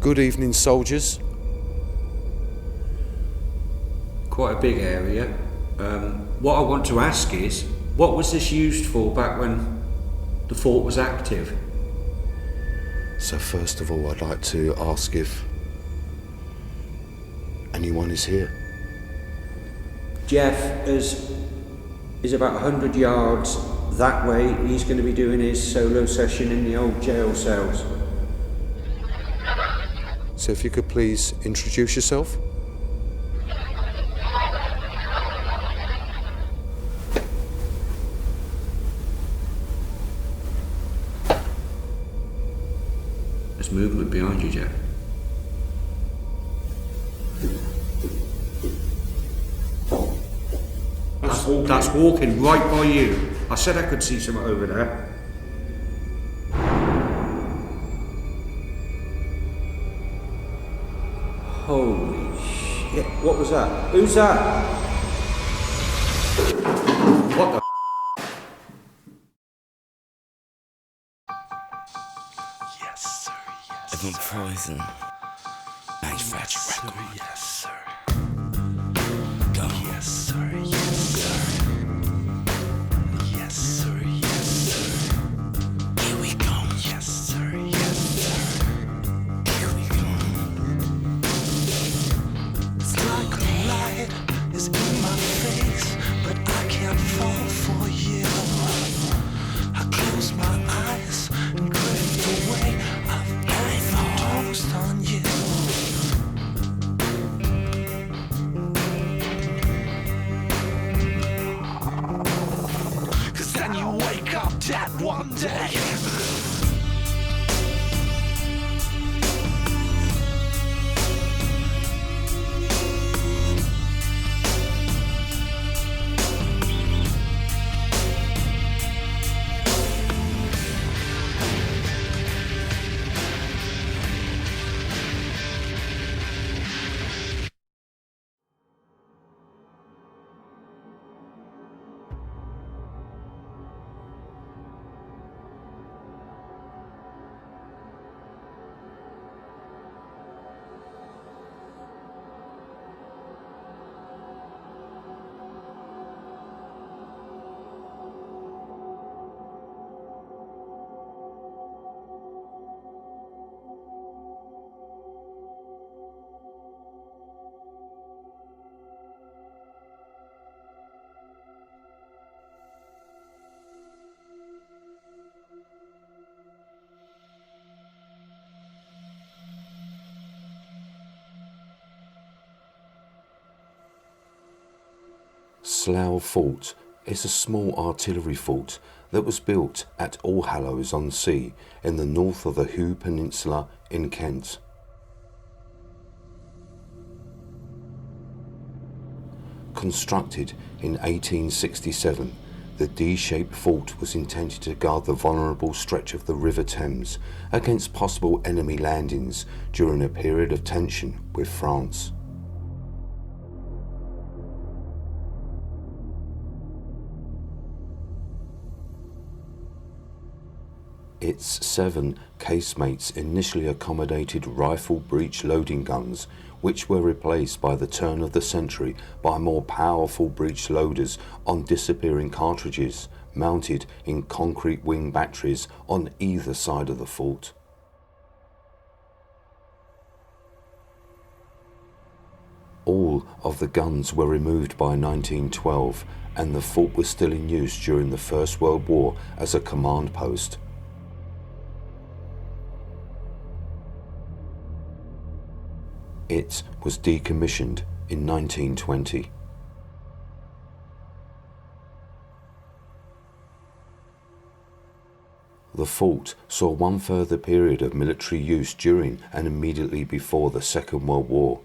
Good evening, soldiers. Quite a big area. What I want to ask is, what was this used for back when the fort was active? So first of all, I'd like to ask if anyone is here. Jeff is about 100 yards that way. He's going to be doing his solo session in the old jail cells. So if you could please introduce yourself. There's movement behind you, Jeff. That's walking right by you. I said I could see something over there. Holy shit, what was that? Who's that? What the Yes, sir, yes, Evan Poison. Manufactured sir, record. yes, sir. Go. Yes, sir, yes, sir. Yes, sir, yes, sir. Here we go. Yes, sir, yes, sir. Here we go. It's like a light is in my face, but I can't fall for you. I close my eyes and drift away. I've overdosed on you. Cause then you wake up dead one day. Slough Fort is a small artillery fort that was built at Allhallows-on-Sea in the north of the Hoo Peninsula in Kent. Constructed in 1867, the D-shaped fort was intended to guard the vulnerable stretch of the River Thames against possible enemy landings during a period of tension with France. Its 7 casemates initially accommodated rifle breech loading guns, which were replaced by the turn of the century by more powerful breech loaders on disappearing cartridges, mounted in concrete wing batteries on either side of the fort. All of the guns were removed by 1912, and the fort was still in use during the First World War as a command post. It was decommissioned in 1920. The fort saw one further period of military use during and immediately before the Second World War.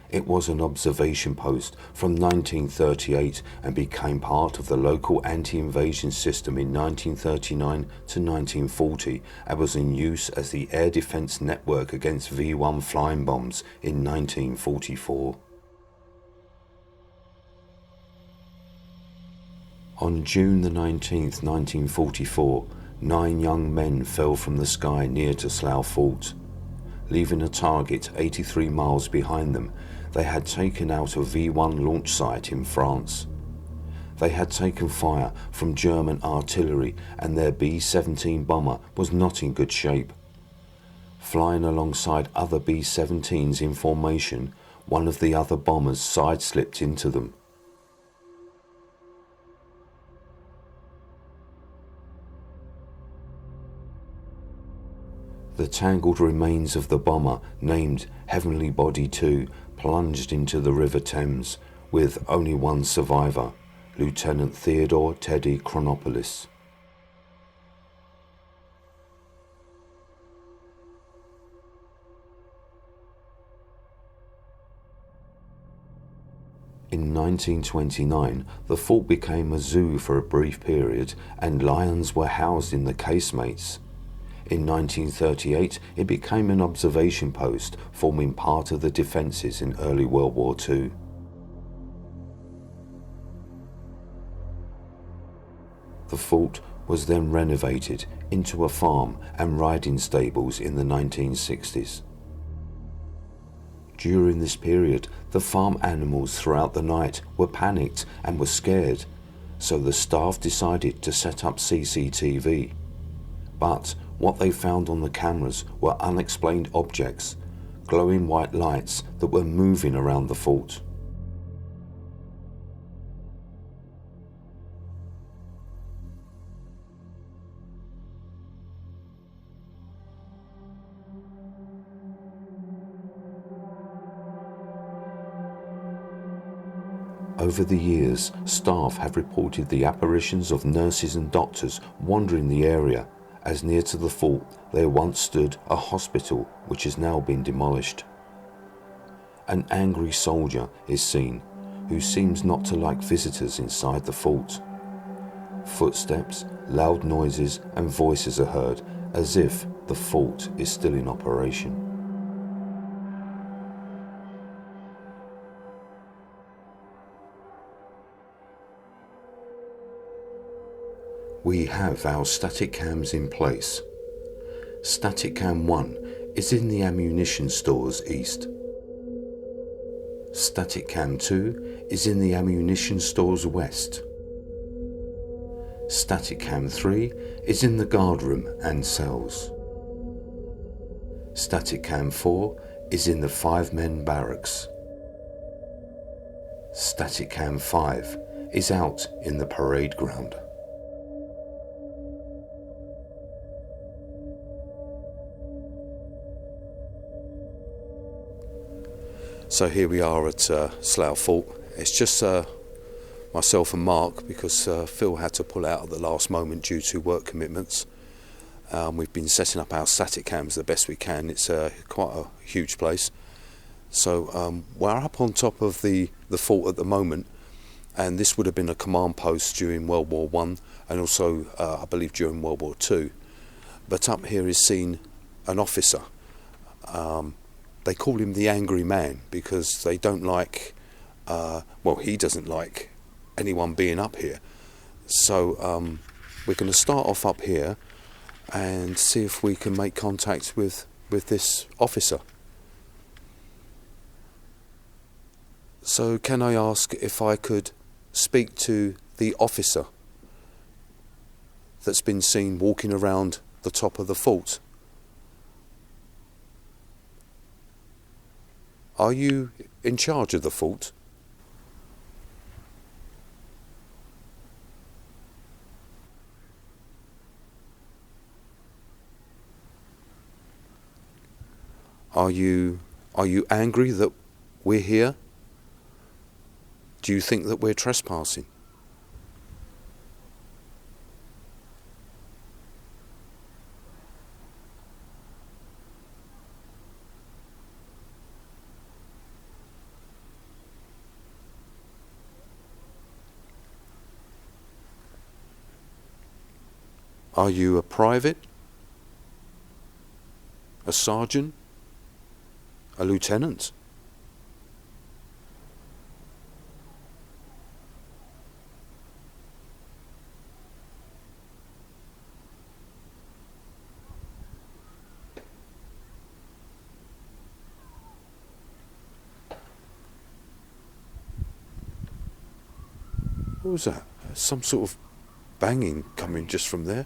It was an observation post from 1938 and became part of the local anti-invasion system in 1939 to 1940 and was in use as the air defence network against V-1 flying bombs in 1944. On June the 19th, 1944, 9 young men fell from the sky near to Slough Fort. leaving a target 83 miles behind them. They had taken out a V-1 launch site in France. They had taken fire from German artillery, and their B-17 bomber was not in good shape. Flying alongside other B-17s in formation, one of the other bombers sideslipped into them. The tangled remains of the bomber, named Heavenly Body 2, plunged into the River Thames, with only one survivor, Lieutenant Theodore Teddy Chronopoulos. In 1929, the fort became a zoo for a brief period, and lions were housed in the casemates. In 1938, it became an observation post, forming part of the defences in early World War II. The fort was then renovated into a farm and riding stables in the 1960s. During this period, the farm animals throughout the night were panicked and were scared, so the staff decided to set up CCTV. But what they found on the cameras were unexplained objects, glowing white lights that were moving around the fort. Over the years, staff have reported the apparitions of nurses and doctors wandering the area, as near to the fort there once stood a hospital which has now been demolished. An angry soldier is seen, who seems not to like visitors inside the fort. Footsteps, loud noises and voices are heard, as if the fort is still in operation. We have our static cams in place. Static cam 1 is in the ammunition stores east. Static cam 2 is in the ammunition stores west. Static cam 3 is in the guardroom and cells. Static cam 4 is in the 5-men barracks. Static cam 5 is out in the parade ground. So here we are at Slough Fort. It's just myself and Mark, because Phil had to pull out at the last moment due to work commitments. We've been setting up our static cams the best we can. It's quite a huge place. So we're up on top of the fort at the moment, and this would have been a command post during World War I and also I believe during World War II. But up here is seen an officer. They call him the Angry Man because they don't like, he doesn't like anyone being up here. So we're going to start off up here and see if we can make contact with this officer. So can I ask if I could speak to the officer that's been seen walking around the top of the fort? Are you in charge of the fort? Are you angry that we're here? Do you think that we're trespassing? Are you a private? A sergeant? A lieutenant? What was that? Some sort of banging coming just from there.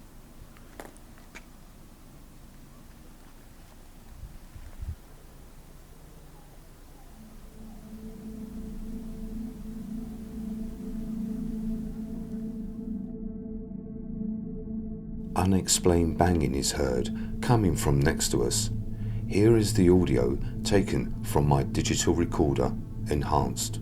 Unexplained banging is heard coming from next to us. Here is the audio taken from my digital recorder, enhanced.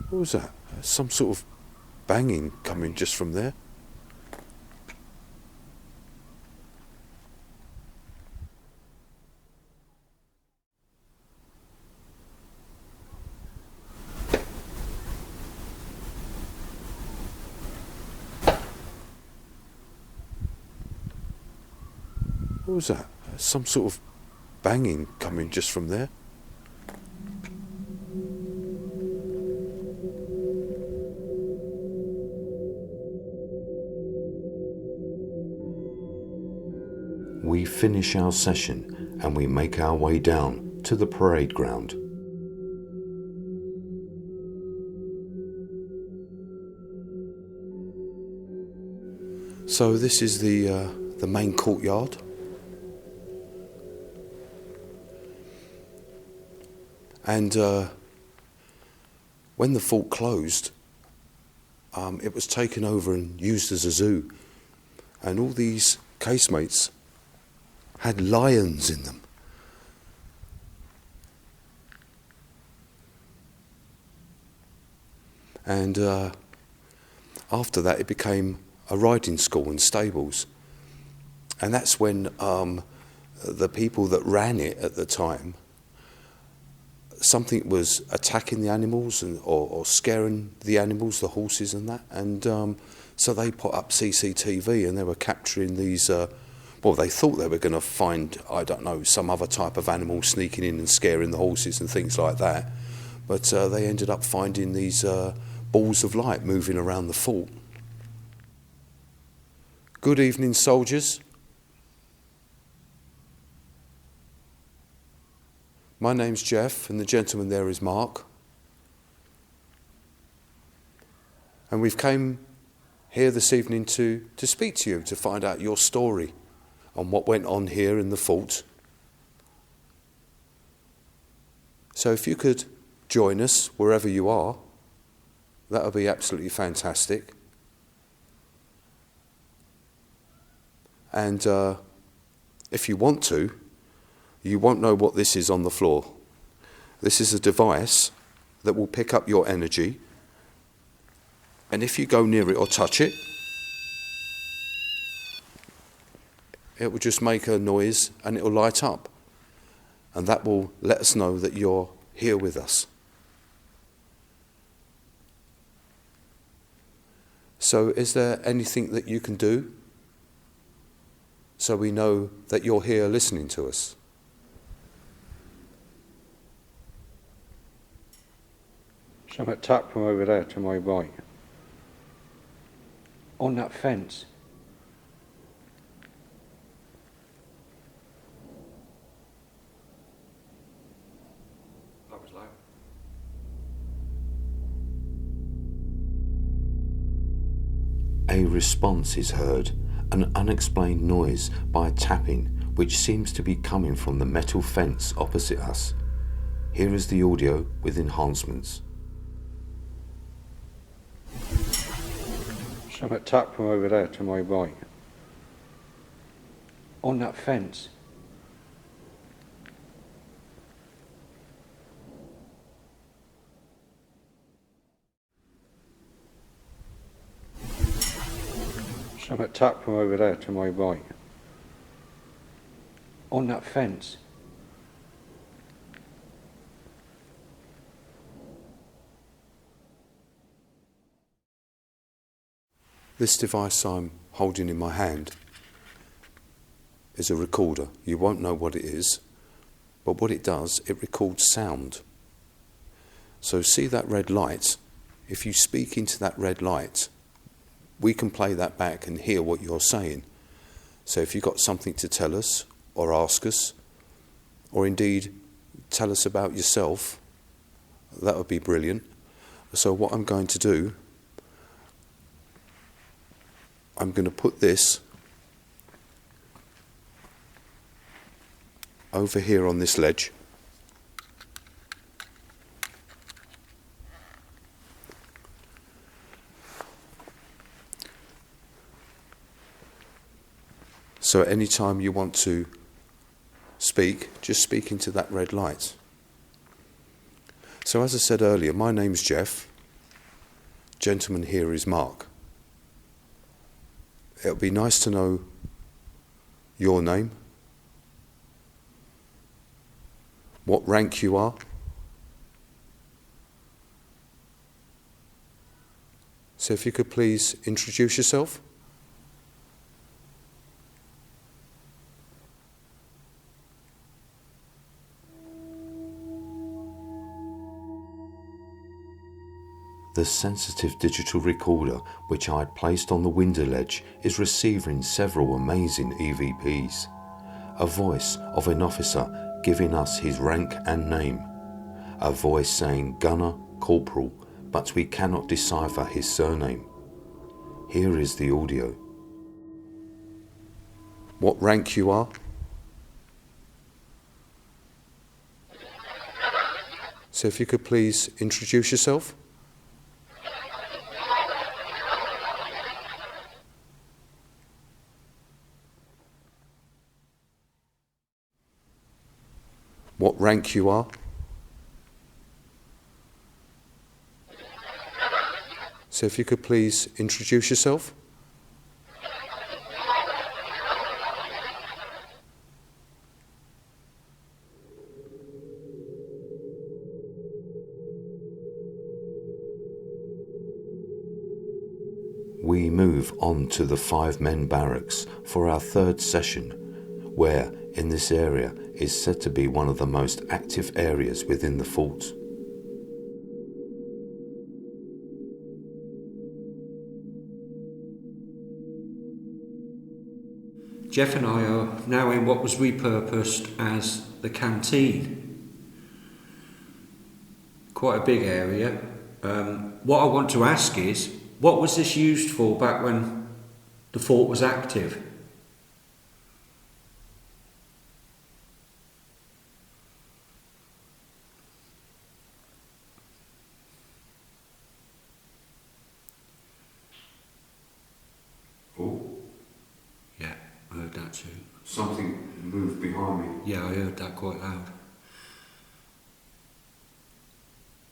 What was that? Some sort of banging coming just from there. What was that? Some sort of banging coming just from there. We finish our session and we make our way down to the parade ground. So this is the main courtyard. And when the fort closed, it was taken over and used as a zoo. And all these casemates had lions in them. And after that, it became a riding school and stables. And that's when the people that ran it at the time, something was attacking the animals or scaring the animals, the horses and that. And so they put up CCTV and they were capturing these, they thought they were going to find, I don't know, some other type of animal sneaking in and scaring the horses and things like that. But they ended up finding these balls of light moving around the fort. Good evening, soldiers. My name's Jeff, and the gentleman there is Mark. And we've came here this evening to speak to you, to find out your story on what went on here in the fort. So if you could join us wherever you are, that would be absolutely fantastic. And if you want to, you won't know what this is on the floor. This is a device that will pick up your energy, and if you go near it or touch it, it will just make a noise and it will light up, and that will let us know that you're here with us. So is there anything that you can do so we know that you're here listening to us? Something tucked from over there to my right. On that fence. That was loud. A response is heard, an unexplained noise by a tapping which seems to be coming from the metal fence opposite us. Here is the audio with enhancements. Something tucked from over there to my right. On that fence. Something tucked from over there to my right. On that fence. This device I'm holding in my hand is a recorder. You won't know what it is, but what it does, it records sound. So see that red light? If you speak into that red light, we can play that back and hear what you're saying. So if you've got something to tell us or ask us, or indeed tell us about yourself, that would be brilliant. So what I'm going to do, I'm going to put this over here on this ledge. So any time you want to speak, just speak into that red light. So as I said earlier, my name's Jeff. Gentleman here is Mark. It'll be nice to know your name, what rank you are. So if you could please introduce yourself. The sensitive digital recorder which I had placed on the window ledge is receiving several amazing EVPs. A voice of an officer giving us his rank and name. A voice saying Gunner, Corporal, but we cannot decipher his surname. Here is the audio. What rank you are? So if you could please introduce yourself. What rank you are? So if you could please introduce yourself. We move on to the 5-men barracks for our third session, where in this area is said to be one of the most active areas within the fort. Jeff and I are now in what was repurposed as the canteen. Quite a big area. What I want to ask is, what was this used for back when the fort was active? Oh, Yeah, I heard that too. something moved behind me. Yeah, I heard that quite loud.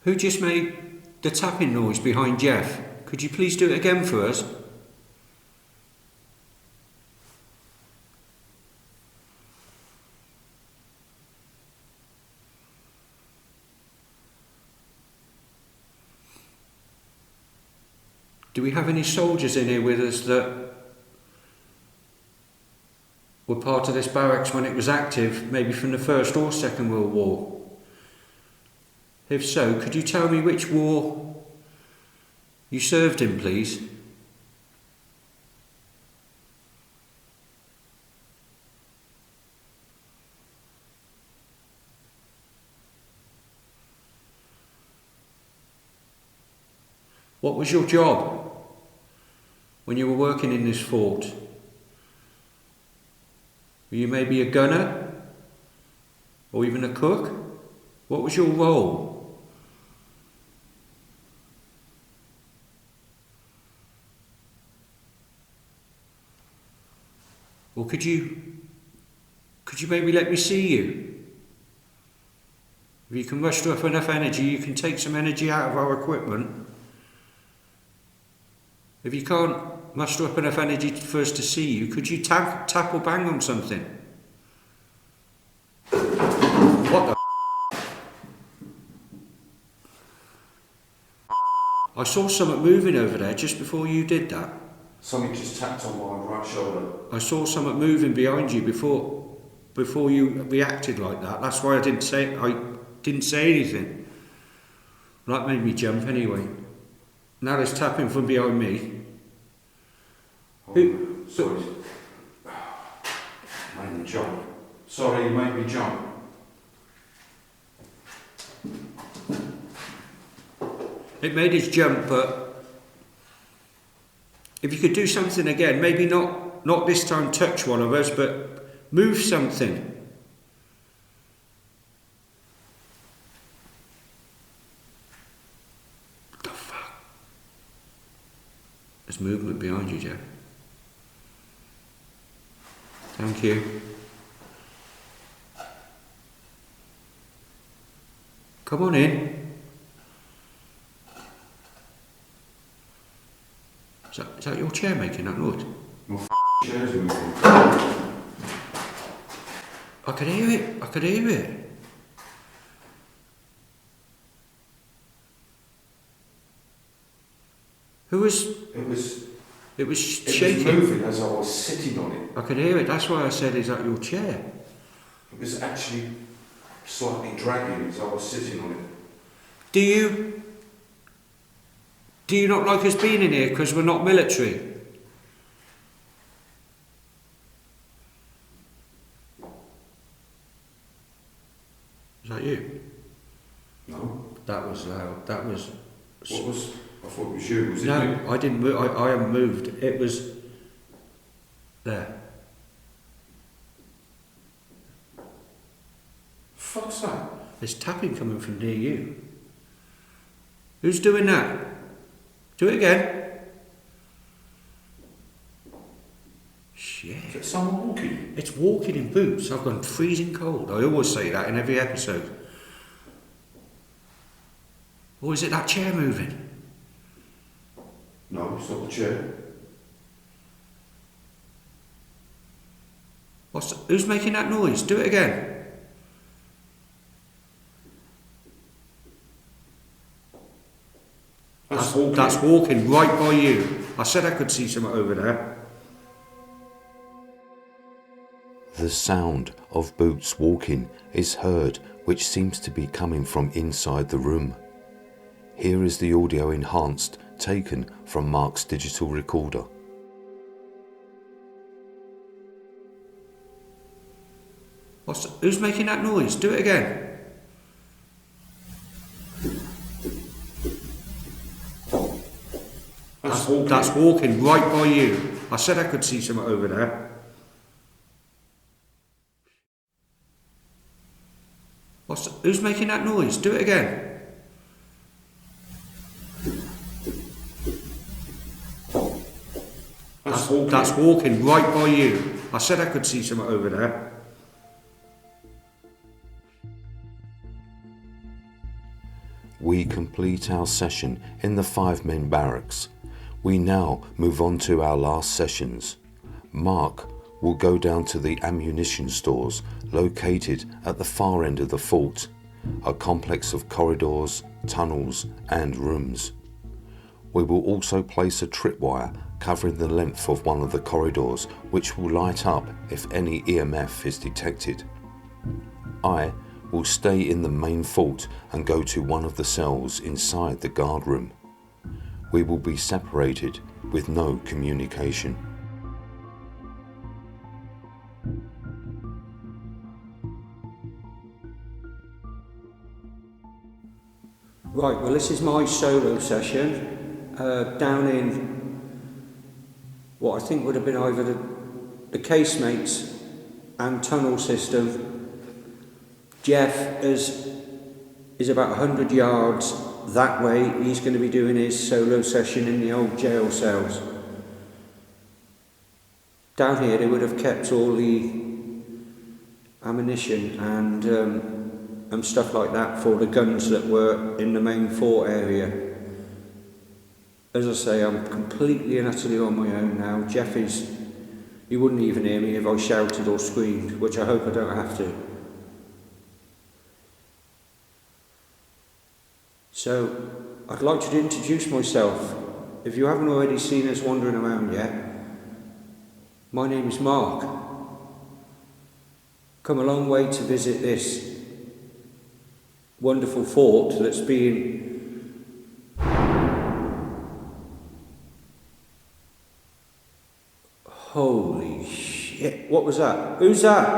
Who just made the tapping noise behind Jeff? Could you please do it again for us? Do we have any soldiers in here with us that were part of this barracks when it was active, maybe from the First or Second World War? If so, could you tell me which war you served in, please? What was your job when you were working in this fort? Were you maybe a gunner? Or even a cook? What was your role? Or could you maybe let me see you? If you can muster up enough energy, you can take some energy out of our equipment. If you can't muster up enough energy for us to see you, could you tap or bang on something? What the I saw something moving over there just before you did that. Something just tapped on my right shoulder. I saw something moving behind you before you reacted like that. That's why I didn't say anything. That made me jump anyway. Now there's tapping from behind me. Who? Sorry. Made me jump. Sorry, you made me jump. It made us jump, but if you could do something again, maybe not this time touch one of us, but move something. What the fuck? There's movement behind you, Jeff. Thank you. Come on in. Is that your chair making that noise? My chair's moving. I could hear it. I could hear it. Who was? It was shaking. It was moving as I was sitting on it. I could hear it. That's why I said, "Is that your chair?" It was actually slightly dragging as I was sitting on it. Do you not like us being in here because we're not military? Is that you? No. That was loud. That was. What was? I thought it was you. Was it No, you? I didn't move. I haven't moved. It was there. Fuck's that? There's tapping coming from near you. Who's doing that? Do it again. Shit. Is it someone walking? It's walking in boots. I've gone freezing cold. I always say that in every episode. Or is it that chair moving? No, it's not the chair. Who's making that noise? Do it again. That's walking right by you. I said I could see something over there. The sound of boots walking is heard, which seems to be coming from inside the room. Here is the audio enhanced, taken from Mark's digital recorder. Who's making that noise? Do it again. That's walking right by you. I said I could see something over there. Who's making that noise? Do it again. That's walking right by you. I said I could see something over there. We complete our session in the 5-men barracks. We now move on to our last sessions. Mark will go down to the ammunition stores located at the far end of the fort, a complex of corridors, tunnels and rooms. We will also place a tripwire covering the length of one of the corridors, which will light up if any EMF is detected. I will stay in the main fort and go to one of the cells inside the guard room. We will be separated with no communication. Right, well this is my solo session down in what I think would have been either the casemates and tunnel system. Jeff is about 100 yards that way. He's going to be doing his solo session in the old jail cells. Down here they would have kept all the ammunition and stuff like that for the guns that were in the main fort area. As I say, I'm completely and utterly on my own now. Jeff he wouldn't even hear me if I shouted or screamed, which I hope I don't have to. So, I'd like to introduce myself. If you haven't already seen us wandering around yet, my name is Mark. Come a long way to visit this wonderful fort that's being Holy shit, what was that? Who's that?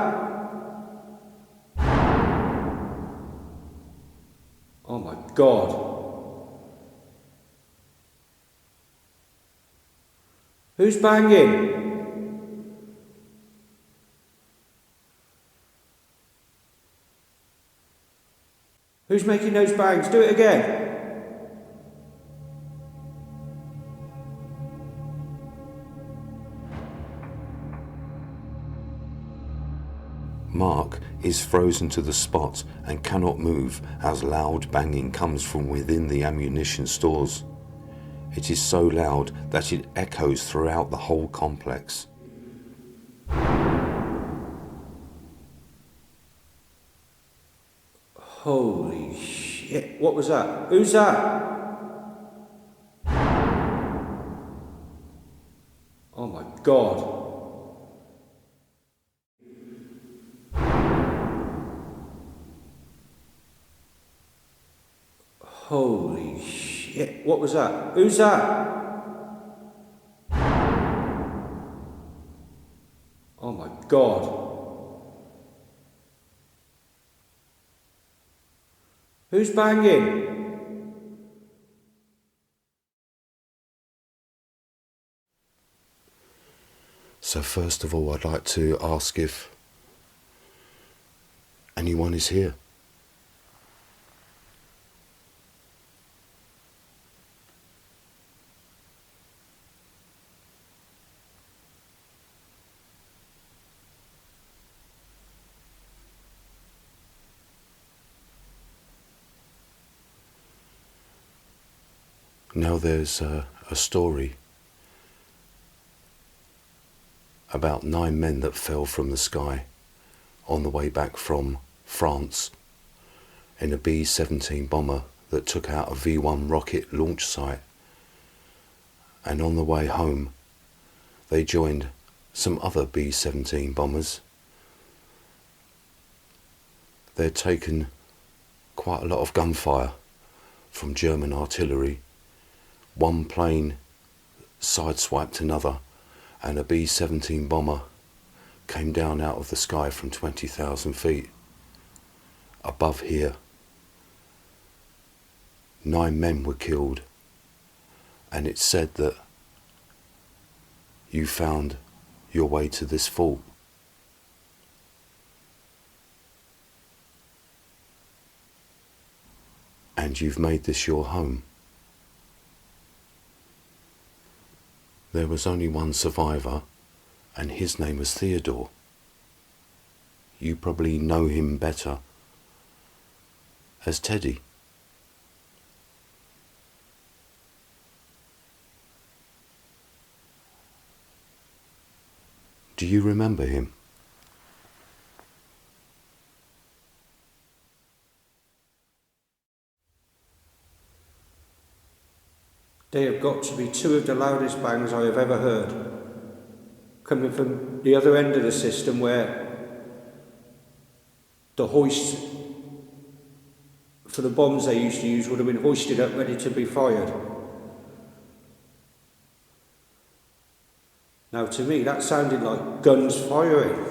Oh my God. Who's banging? Who's making those bangs? Do it again. Mark is frozen to the spot and cannot move as loud banging comes from within the ammunition stores. It is so loud that it echoes throughout the whole complex. Holy shit, what was that? Who's that? Oh my God. Holy shit, what was that? Who's that? Oh my God. Who's banging? So first of all, I'd like to ask if anyone is here. Now there's a story about 9 men that fell from the sky on the way back from France in a B-17 bomber that took out a V-1 rocket launch site. And on the way home, they joined some other B-17 bombers. They'd taken quite a lot of gunfire from German artillery. One plane sideswiped another, and a B-17 bomber came down out of the sky from 20,000 feet above here. 9 men were killed, and it's said that you found your way to this fort. And you've made this your home. There was only one survivor, and his name was Theodore. You probably know him better as Teddy. Do you remember him? They have got to be 2 of the loudest bangs I have ever heard, coming from the other end of the system where the hoist for the bombs they used to use would have been hoisted up ready to be fired. Now to me that sounded like guns firing.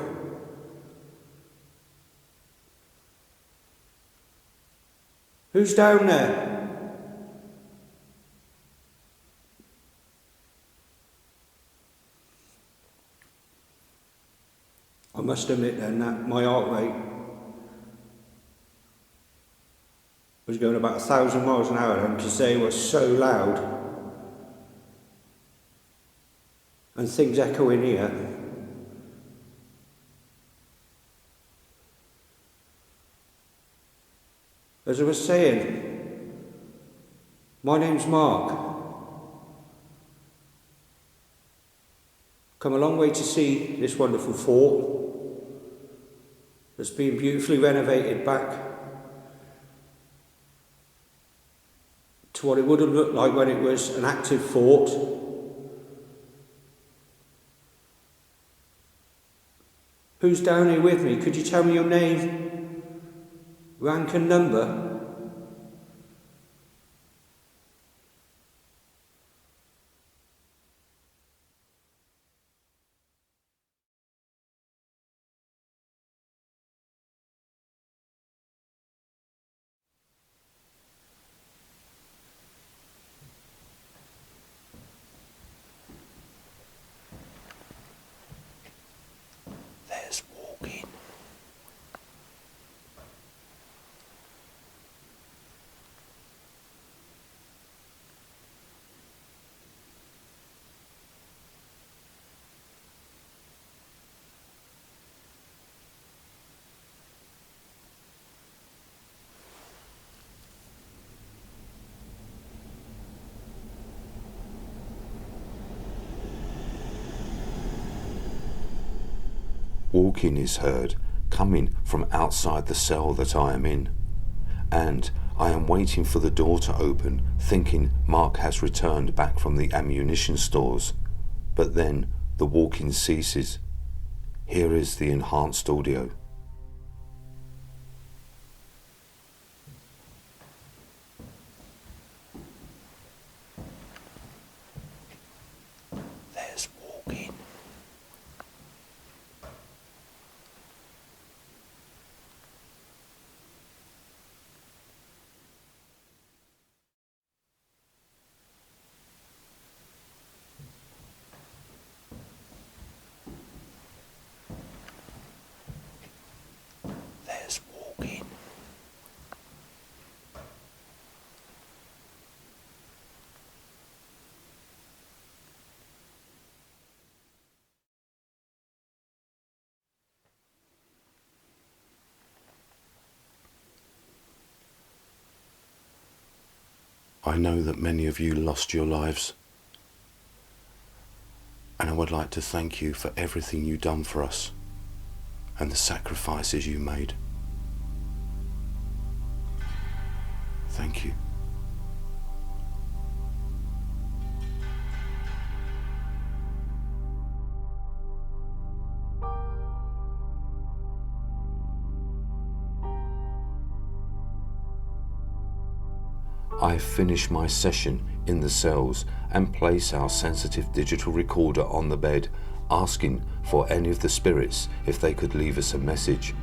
Who's down there? I must admit then that my heart rate was going about 1,000 miles an hour then, because they were so loud and things echoing here. As I was saying, my name's Mark. Come a long way to see this wonderful fort that's been beautifully renovated back to what it would have looked like when it was an active fort. Who's down here with me? Could you tell me your name, rank and number? Walking is heard, coming from outside the cell that I am in, and I am waiting for the door to open, thinking Mark has returned back from the ammunition stores. But then the walking ceases. Here is the enhanced audio. There's walking. There's walking. I know that many of you lost your lives, and I would like to thank you for everything you've done for us and the sacrifices you made. Thank you. I finish my session in the cells and place our sensitive digital recorder on the bed, asking for any of the spirits if they could leave us a message.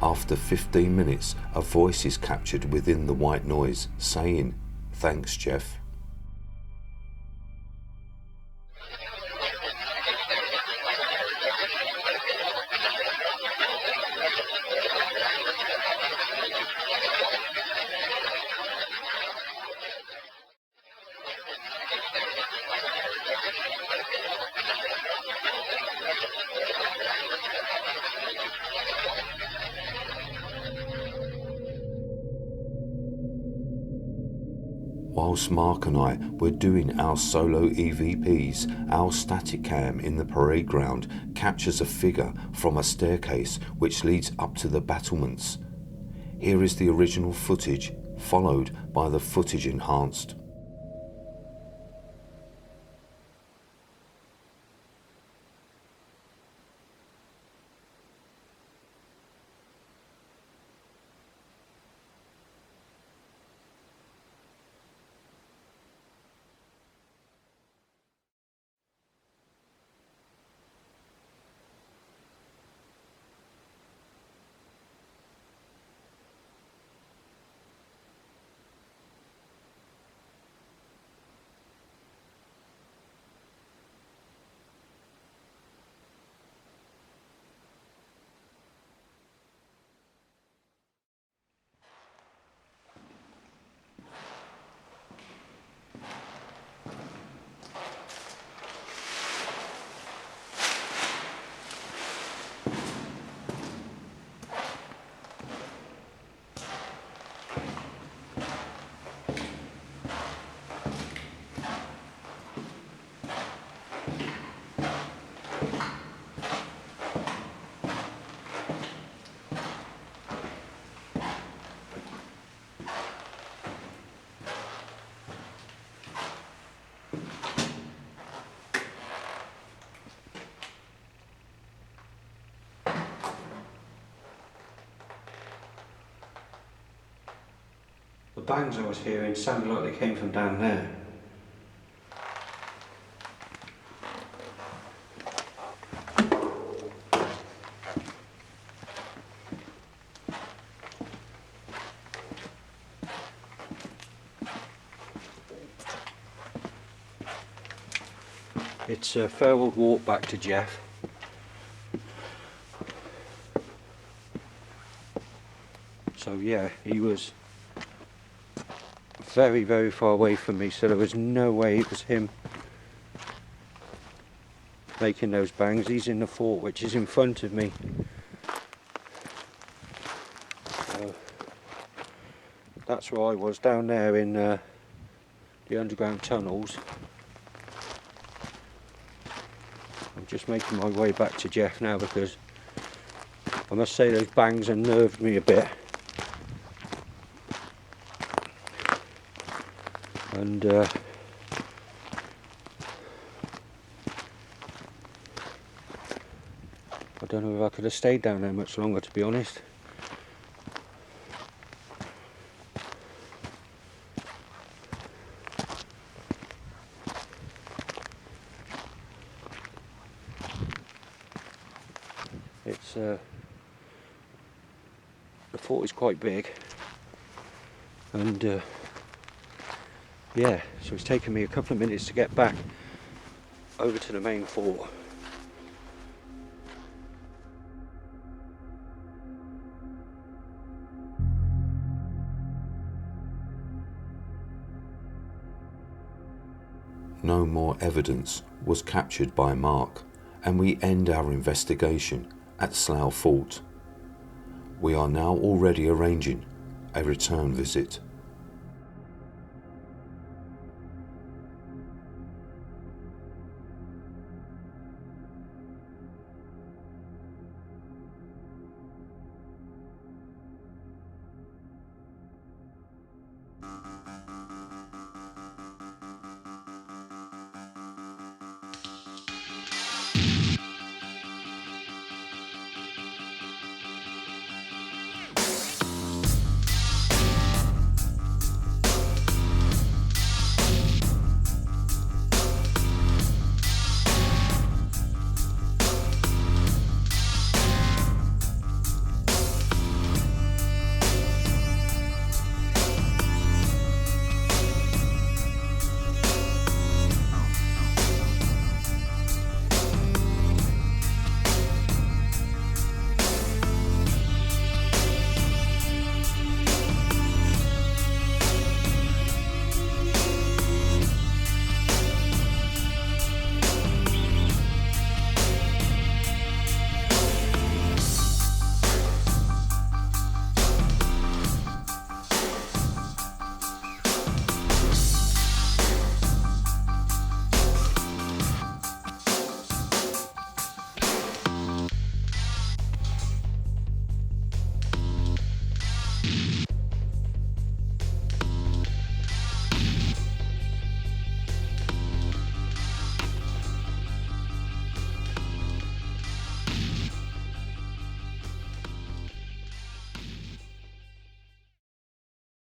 After 15 minutes, a voice is captured within the white noise saying, "Thanks, Jeff." Whilst Mark and I were doing our solo EVPs, our static cam in the parade ground captures a figure from a staircase which leads up to the battlements. Here is the original footage, followed by the footage enhanced. The bangs I was hearing sounded like they came from down there. It's a fair old walk back to Jeff. So yeah, he was very, very far away from me, so there was no way it was him making those bangs. He's in the fort, which is in front of me. So that's where I was, down there in the underground tunnels. I'm just making my way back to Jeff now because I must say those bangs unnerved me a bit. And I don't know if I could have stayed down there much longer, to be honest. It's the fort is quite big, and yeah, so it's taken me a couple of minutes to get back over to the main fort. No more evidence was captured by Mark, and we end our investigation at Slough Fort. We are now already arranging a return visit